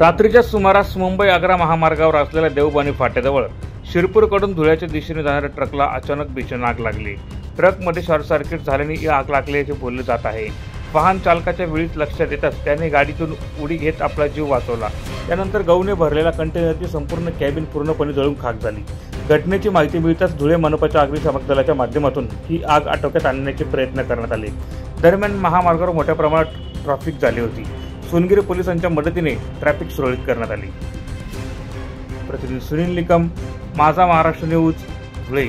रात्रीच्या सुमारास मुंबई आग्रा महामार्गावर असलेल्या देवबानी फाट्याजवळ शिरपूरकडून धुळ्याच्या दिशेने जाणाऱ्या ट्रकला अचानक भीषण आग लागली। ट्रकमध्ये शॉर्ट सर्किट झाल्याने ही आग लागल्याचे बोलले जात आहे। वाहन चालकाच्या वेळीच लक्षात येताच त्याने गाडीतून उडी घेत आपला जीव वाचवला। त्यानंतर गहूने भरलेल्या कंटेनरची संपूर्ण कॅबिन पूर्णपणे जळून खाक झाली। घटनेची माहिती मिळताच धुळे मनपाच्या अग्निशामक दलाच्या माध्यमातून ही आग आटोक्यात आणण्याचे प्रयत्न करण्यात आले। दरम्यान महामार्गावर मोठ्या प्रमाणात ट्रॅफिक झाली होती। सोनगिरी पोलिसांच्या मदतीने ट्रॅफिक सुरळीत करण्यात आली। प्रतिनिधी सुनील निकम, माझा महाराष्ट्र न्यूज, धुळे।